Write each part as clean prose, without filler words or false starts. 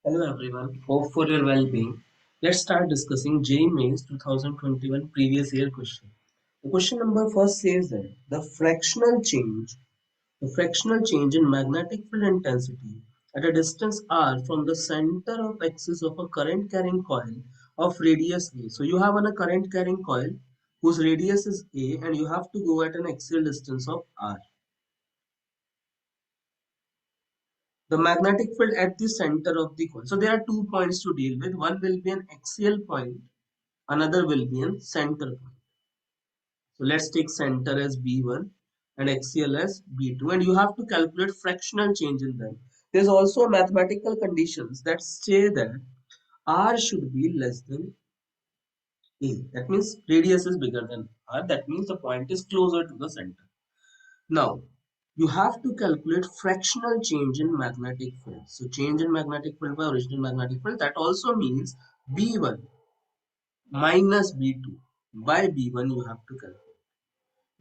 Hello everyone, hope for your well-being. Let's start discussing JEE Mains 2021 previous year question. The question number first says that the fractional change in magnetic field intensity at a distance r from the center of axis of a current carrying coil of radius a. So you have a current carrying coil whose radius is a and you have to go at an axial distance of r. The magnetic field at the center of the coil. So there are 2 points to deal with. One will be an axial point, another will be a center point. So let's take center as B1 and axial as B2, and you have to calculate fractional change in them. There's also mathematical conditions that say that R should be less than A. That means radius is bigger than R. That means the point is closer to the center. Now, you have to calculate fractional change in magnetic field. So change in magnetic field by original magnetic field, that also means B1 minus B2 by B1 you have to calculate.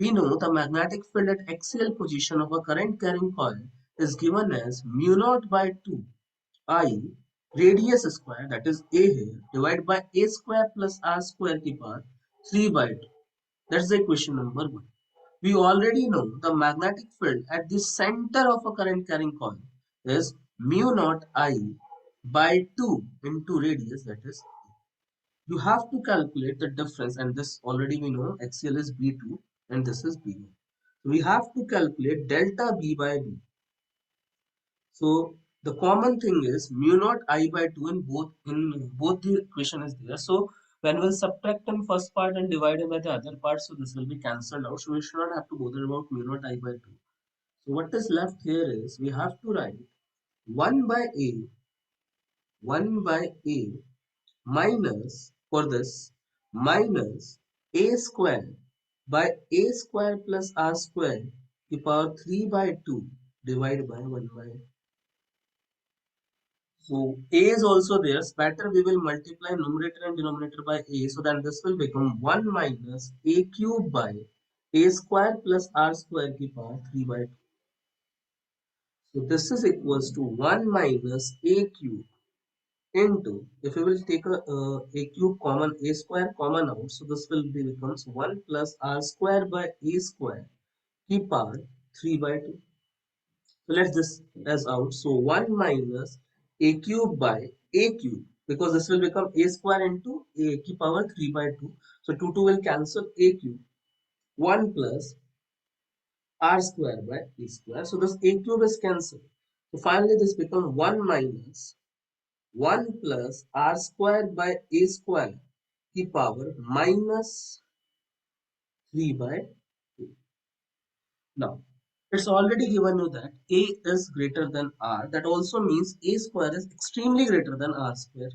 We know the magnetic field at axial position of a current carrying coil is given as mu naught by 2 I radius square, that is A here, divided by A square plus R square की power 3 by 2. That's the equation number 1. We already know the magnetic field at the center of a current carrying coil is mu naught I by 2 into radius, that is you have to calculate the difference, and this already we know axial is B2 and this is B1. So we have to calculate delta B by B. So the common thing is mu naught I by 2 in both the equation is there. So when we'll subtract in first part and divide it by the other part, so this will be cancelled out. So we should not have to bother about mu naught I by 2. So what is left here is we have to write 1 by A, 1 by A minus, for this, minus A square by A square plus R square to power 3 by 2 divided by 1 by. So A is also there. So better we will multiply numerator and denominator by A. So then this will become 1 minus A cube by A square plus R square to power 3 by 2. So this is equals to 1 minus A cube into, if we will take a cube common, A square common out, so this will be becomes 1 plus R square by A square to power 3 by 2. So let's this as out. So 1 minus A cube by A cube, because this will become A square into A to power 3 by 2. So 2 will cancel, A cube. 1 plus R square by A square. So this A cube is cancelled. So finally this becomes 1 minus 1 plus R square by A square to power minus 3 by 2. Now, it's already given you that A is greater than R. That also means A square is extremely greater than R square.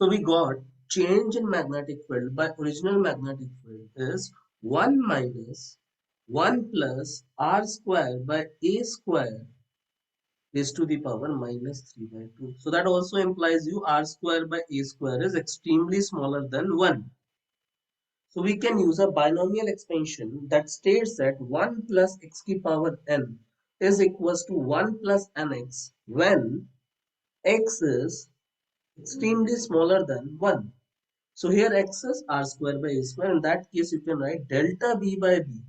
So we got change in magnetic field by original magnetic field is 1 minus 1 plus R square by A square raised to the power minus 3 by 2. So that also implies you R square by A square is extremely smaller than 1. So we can use a binomial expansion that states that 1 plus x to the power n is equals to 1 plus nx when x is extremely smaller than 1. So here x is r square by a square. In that case, you can write delta b by b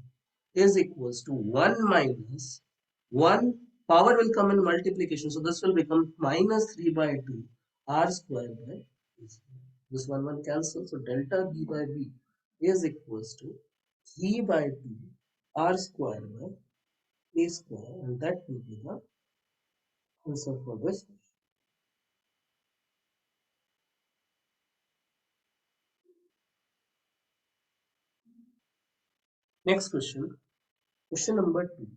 is equals to 1 minus 1, power will come in multiplication. So this will become minus 3 by 2 r square by a square. This one cancels. So delta b by b is equals to 3 by 2 r square by a square. And that will be the answer for this question. Next question. Question number 2.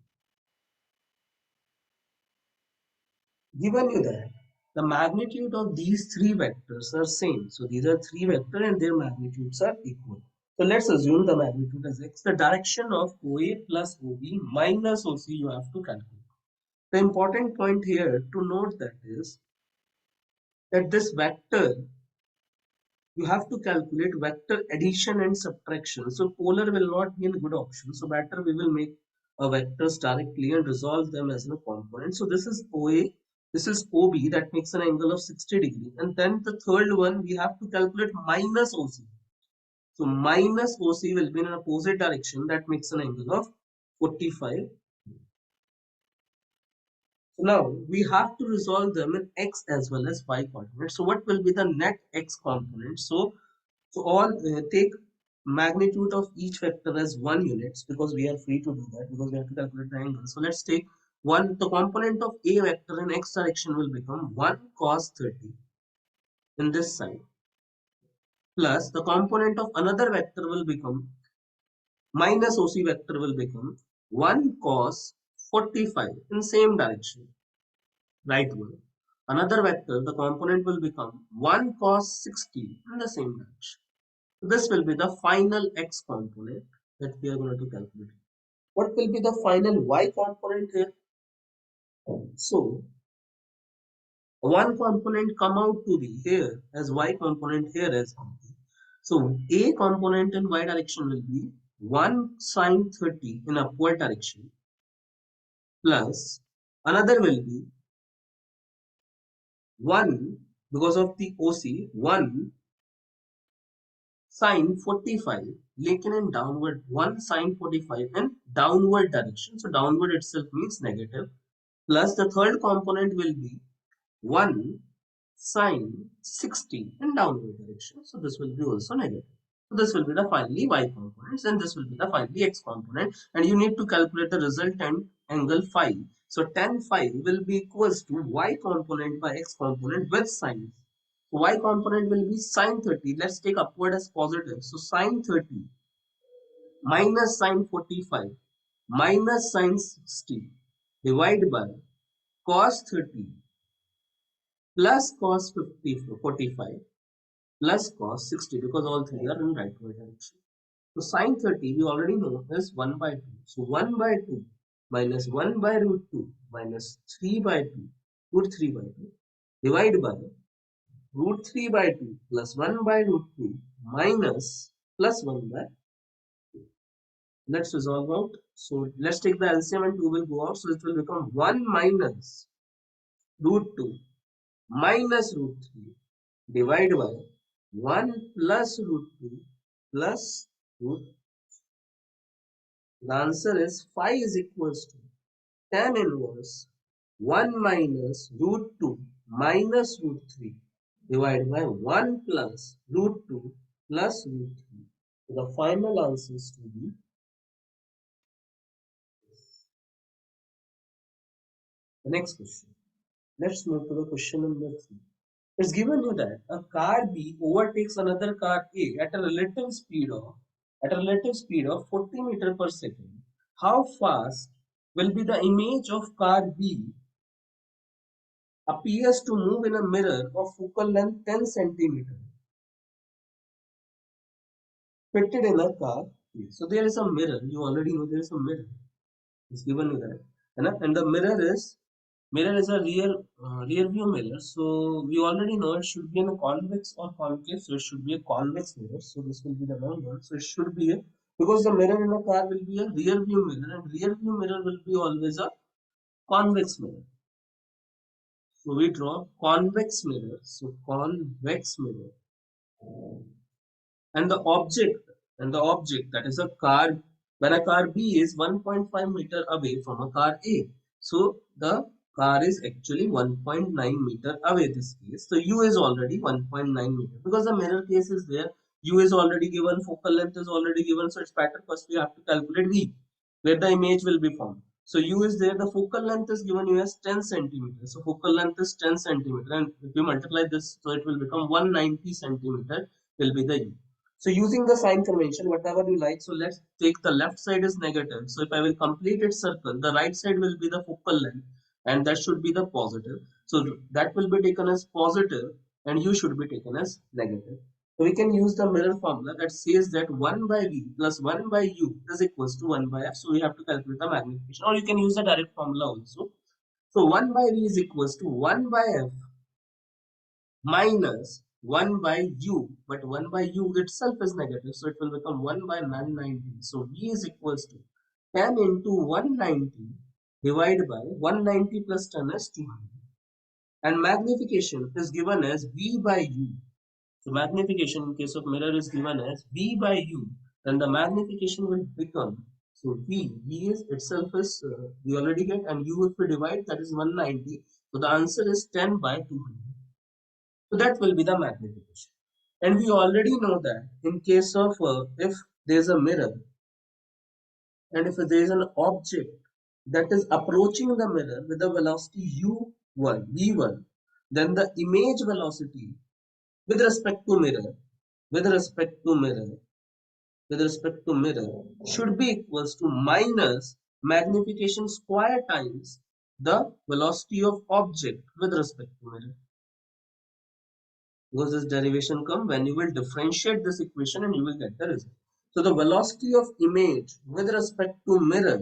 Given you that the magnitude of these three vectors are same. So these are three vectors and their magnitudes are equal. So let's assume the magnitude is x. The direction of OA plus OB minus OC you have to calculate. The important point here to note that is that this vector you have to calculate vector addition and subtraction. So polar will not be a good option. So better we will make a vectors directly and resolve them as a component. So this is OA, this is OB, that makes an angle of 60 degree. And then the third one we have to calculate minus OC. So minus OC will be in an opposite direction, that makes an angle of 45. So now we have to resolve them in x as well as y coordinates. So what will be the net x component? So all take magnitude of each vector as 1 units, because we are free to do that because we have to calculate the angle. So let's take the component of a vector in x direction will become 1 cos 30 in this side, plus the component of another vector will become minus OC vector will become 1 cos 45 in same direction, right one. Another vector, the component will become 1 cos 60 in the same direction. So this will be the final x component that we are going to calculate. What will be the final y component here? So one component come out to be here as y component here as so a component in y direction will be 1 sine 30 in upward direction, plus another will be 1 because of the OC 1 sine 45 लेकिन in downward 1 sine 45 in downward direction. So downward itself means negative, plus the third component will be 1 sine 60 in downward direction. So this will be also negative. So this will be the finally y components, and this will be the finally x component, and you need to calculate the resultant angle phi. So tan phi will be equals to y component by x component with sine. So y component will be sine 30. Let's take upward as positive. So sine 30 minus sine 45 minus sine 60 divided by cos 30 plus cos 45 plus cos 60, because all three are in rightward direction. So sine 30 we already know is 1 by 2. So 1 by 2 minus 1 by root 2 minus 3 by 2 root 3 by 2 divided by root 3 by 2 plus 1 by root 2 minus plus 1 by 2. Let's resolve out. So let's take the LCM and 2 will go out. So it will become 1 minus root 2 minus root 3 divided by 1 plus root 2 plus root. The answer is phi is equals to tan inverse 1 minus root 2 minus root 3 divided by 1 plus root 2 plus root 3. So the final answer is to be the next question. Let's move to the question number 3. It's given here that a car B overtakes another car A at a relative speed of 40 meter per second. How fast will be the image of car B appears to move in a mirror of focal length 10 centimeter fitted in a car A. So there is a mirror. You already know there is a mirror. It's given you that, and the mirror is a rear view mirror. So we already know it should be in a convex or concave. So it should be a convex mirror. So this will be the wrong one. So it should be a, because the mirror in a car will be a rear view mirror, and rear view mirror will be always a convex mirror. So we draw convex mirror. So convex mirror, and the object that is a car, when a car B is 1.5 meter away from a car A, so the car is actually 1.9 meter away this case. So U is already 1.9 meter, because the mirror case is there. U is already given, focal length is already given, so it's better first we have to calculate V, where the image will be formed. So U is there, the focal length is given you as 10 centimeter. So focal length is 10 centimeter, and if you multiply this, so it will become 190 centimeter will be the U. So using the sign convention, whatever you like. So let's take the left side is negative. So if I will complete its circle, the right side will be the focal length, and that should be the positive. So that will be taken as positive, and U should be taken as negative. So we can use the mirror formula that says that 1 by V plus 1 by U is equals to 1 by F. So we have to calculate the magnification, or you can use the direct formula also. So 1 by V is equals to 1 by F minus 1 by U, but 1 by U itself is negative, so it will become 1 by 990. So V is equals to 10 into 190 divided by 190 plus 10 is 200. And magnification is given as V by U. So magnification in case of mirror is given as V by U. Then the magnification will become, so V is itself is, we already get, and U if we divide, that is 190. So the answer is 10 by 200. So that will be the magnification. And we already know that in case of, if there is a mirror, and if there is an object that is approaching the mirror with a velocity u1 v1, then the image velocity with respect to mirror with respect to mirror with respect to mirror should be equals to minus magnification square times the velocity of object with respect to mirror. Because this derivation come when you will differentiate this equation and you will get the result. So the velocity of image with respect to mirror,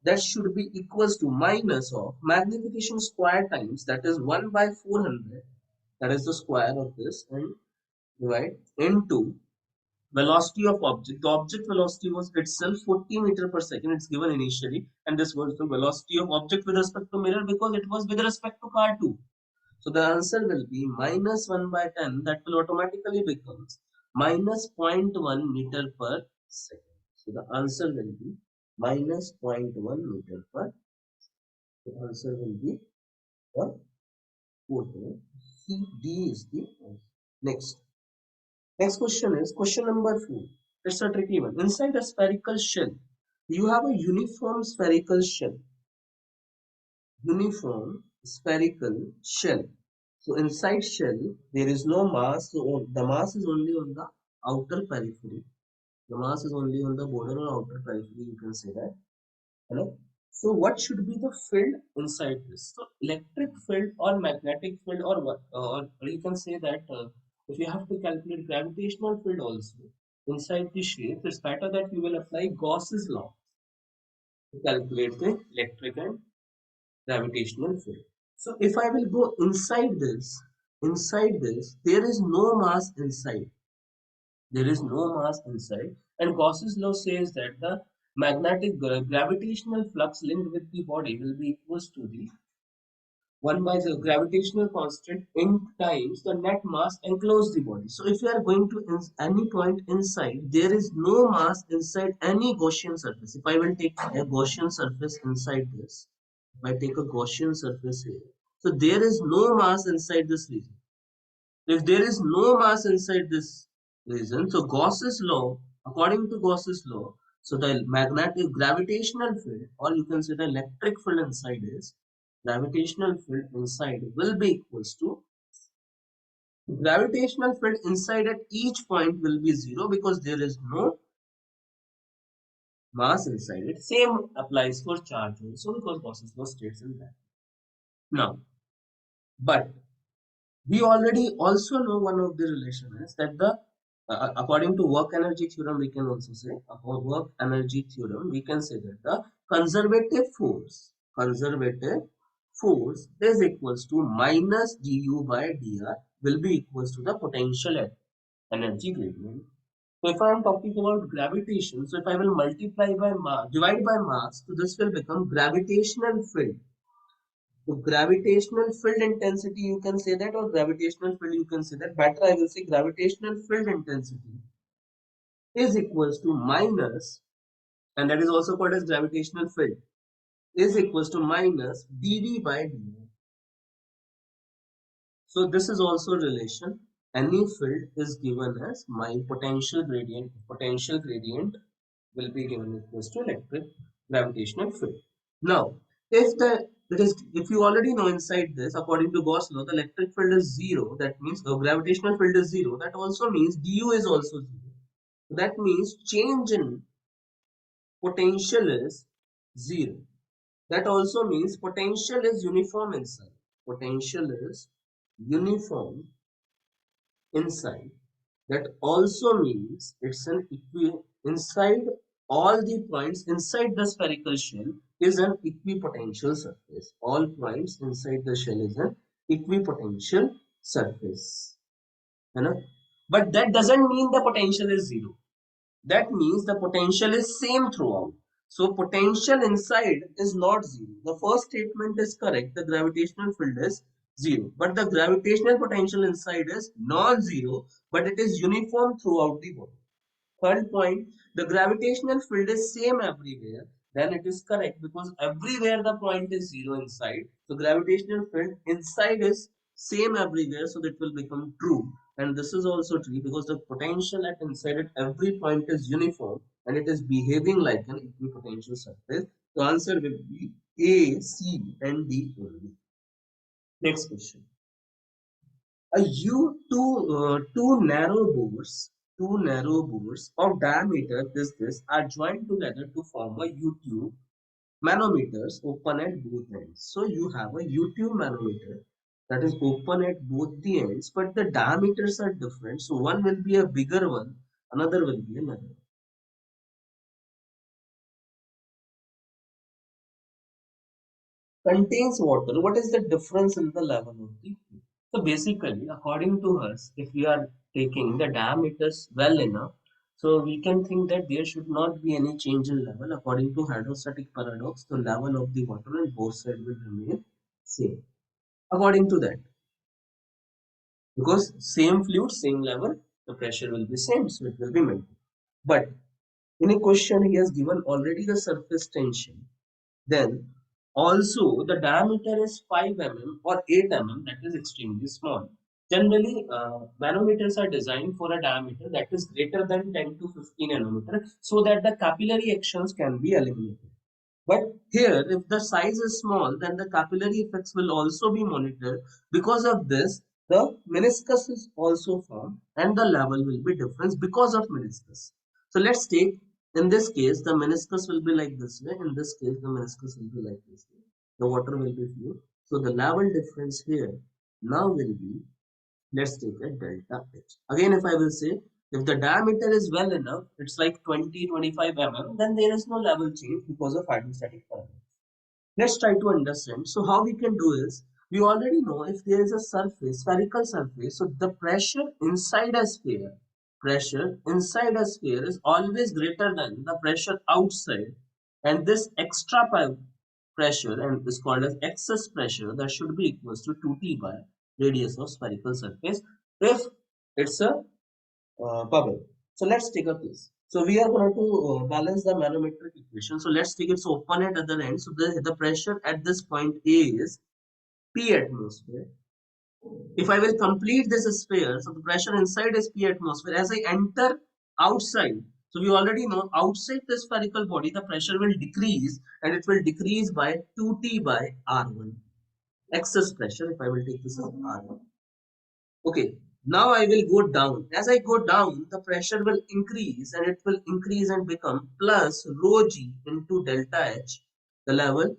that should be equals to minus of magnification square times, that is 1 by 400, that is the square of this, and divide into velocity of object. The object velocity was itself 40 meter per second, it's given initially, and this was the velocity of object with respect to mirror because it was with respect to car 2. So the answer will be minus 1 by 10, that will automatically becomes minus 0.1 meter per second. So the answer will be minus 0.1 meter per. The answer will be what? 4. C, D is the answer. Next. Next question is question number 4. It's a tricky one. Inside a spherical shell, you have a uniform spherical shell. Uniform spherical shell. So inside shell, there is no mass. So the mass is only on the outer periphery. The mass is only on the border or outer periphery. You can say that. Hello. So what should be the field inside this? So electric field or magnetic field or what? Or you can say that if you have to calculate gravitational field also inside the shape, it's better that you will apply Gauss's law to calculate the electric and gravitational field. So if I will go inside this, there is no mass inside. There is no mass inside. And Gauss's law says that the magnetic gravitational flux linked with the body will be equals to the 1 by the gravitational constant in times the net mass enclosed the body. So if you are going to any point inside, there is no mass inside any Gaussian surface. If I will take a Gaussian surface inside this, if I take a Gaussian surface here, so there is no mass inside this region. If there is no mass inside this region, so Gauss's law, according to Gauss's law, so the magnetic gravitational field, or you can say the electric field inside is, gravitational field inside will be equals to, gravitational field inside at each point will be 0 because there is no mass inside it. Same applies for charge also because Gauss's law states in that. Now, but we already also know one of the relation is that the according to work energy theorem, we can also say about work energy theorem, we can say that the conservative force is equals to minus du by dr will be equals to the potential energy gradient. So if I am talking about gravitation, so if I will multiply by mass, divide by mass, so this will become gravitational field. So gravitational field intensity, you can say that, or gravitational field, you can say that. Better, I will say gravitational field intensity is equals to minus, and that is also called as gravitational field, is equals to minus dV by dr. So this is also relation. Any field is given as my potential gradient. Potential gradient will be given equals to electric gravitational field. Now, if you already know inside this, according to Gauss law, the electric field is 0. That means the gravitational field is 0. That also means du is also 0. That means change in potential is 0. That also means potential is uniform inside. Potential is uniform inside. That also means it's an inside all the points inside the spherical shell is an equipotential surface. All points inside the shell is an equipotential surface. You know? But that doesn't mean the potential is 0. That means the potential is same throughout. So potential inside is not zero. The first statement is correct. The gravitational field is zero. But the gravitational potential inside is non-zero, but it is uniform throughout the body. Third point, the gravitational field is same everywhere. Then it is correct because everywhere the point is zero inside. So gravitational field inside is same everywhere, so that will become true. And this is also true because the potential at inside at every point is uniform and it is behaving like an equipotential surface. The answer will be A, C, and D only. Next question. A two narrow bores of diameter this are joined together to form a U-tube manometers open at both ends. So you have a U-tube manometer that is open at both the ends, but the diameters are different. So one will be a bigger one, another will be a narrow. Contains water. What is the difference in the level of the fluid? So basically, according to us, if we are taking the diameters well enough, so we can think that there should not be any change in level. According to hydrostatic paradox, the level of the water on both sides will remain same. According to that, because same fluid, same level, the pressure will be same, so it will be maintained. But in a question, he has given already the surface tension. Then also the diameter is 5 mm or 8 mm, that is extremely small. Generally, manometers are designed for a diameter that is greater than 10 to 15 nanometer so that the capillary actions can be eliminated. But here, if the size is small, then the capillary effects will also be monitored. Because of this, the meniscus is also formed and the level will be different because of meniscus. So let's take, in this case, the meniscus will be like this way. In this case, the meniscus will be like this way. The water will be fluid. So the level difference here now will be, let's take a delta H. Again, if I will say, if the diameter is well enough, it's like 20-25 mm, then there is no level change because of hydrostatic paradox. Let's try to understand. So how we can do is, we already know if there is a surface, spherical surface, so the pressure inside a sphere is always greater than the pressure outside. And this extra pressure and is called as excess pressure that should be equals to 2T by radius of spherical surface if it's a bubble. So let's take a case. So we are going to balance the manometric equation. So let's take it open at other end. So the pressure at this point is P atmosphere. If I will complete this sphere, so the pressure inside is P atmosphere. As I enter outside, so we already know outside the spherical body, the pressure will decrease and it will decrease by 2T by R1. Excess pressure, if I will take this as R1. Okay, now I will go down. As I go down, the pressure will increase and it will increase and become plus rho g into delta H. The level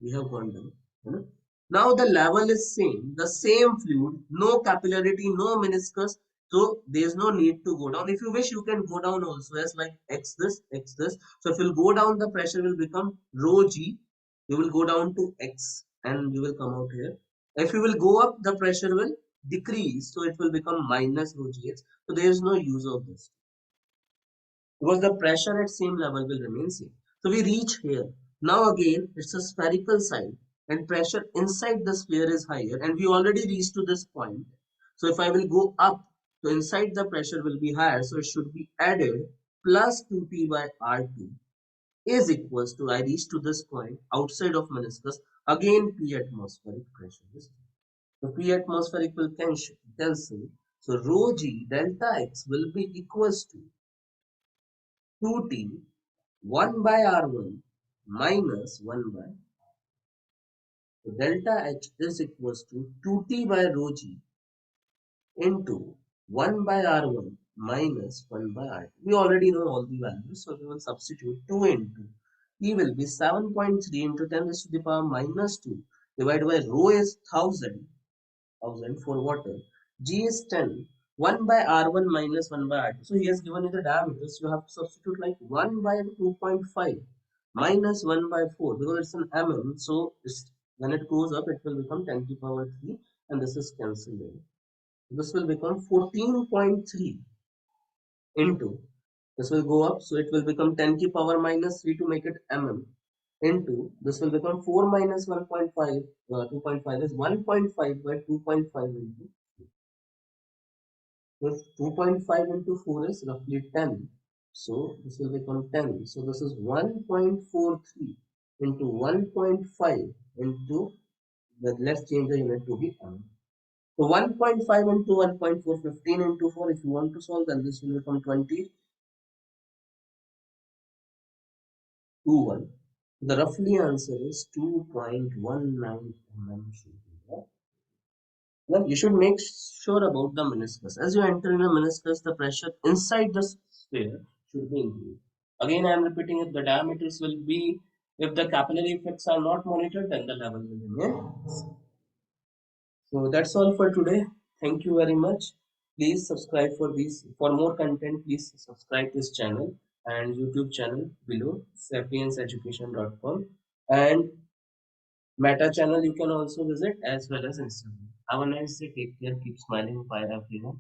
we have gone down. You know? Now the level is same, the same fluid, no capillarity, no meniscus. So there is no need to go down. If you wish, you can go down also as like x this, x this. So if you go down, the pressure will become rho g. You will go down to x and you will come out here. If you will go up, the pressure will decrease. So it will become minus rho gh. So there is no use of this because the pressure at same level will remain same. So we reach here. Now again, it's a spherical side and pressure inside the sphere is higher and we already reached to this point. So if I will go up, so inside the pressure will be higher. So it should be added plus 2P by R2 is equals to, I reach to this point outside of meniscus, again P atmospheric pressure. So P atmospheric will cancel. So rho G delta X will be equals to 2T 1 by R1 minus 1 by, so delta H is equals to 2T by rho G into 1 by R1 minus 1 by R2. We already know all the values, so we will substitute 2 into E will be 7.3 into 10 raised to the power minus 2 divided by rho is 1000 for water. G is 10. 1 by R1 minus 1 by R2. So he has given you the diameters. You have to substitute like 1 by 2.5 minus 1 by 4 because it's an mm. So when it goes up, it will become 10 to the power 3 and this is cancelled. This will become 14.3 into This will go up, so it will become 10 to the power minus 3 to make it mm into this will become 4 minus 1.5. 2.5 is 1.5 by 2.5 into this 2.5 into 4 is roughly 10. So this will become 10. So this is 1.43 into 1.5 into let's change the unit to be mm. So 1.5 into 1.4, 15 into 4. If you want to solve, then this will become 20. 2.1. The roughly answer is 2.19 mm should be there. Now you should make sure about the meniscus. As you enter in a meniscus, the pressure inside the sphere should be increased. Again, I am repeating it. The diameters will be, if the capillary effects are not monitored, then the level will remain. So that's all for today. Thank you very much. Please subscribe for this. For more content, please subscribe this channel and YouTube channel below sapienseducation.com, and Meta channel you can also visit, as well as Instagram. Have a nice day. Take care. Keep smiling. Bye everyone.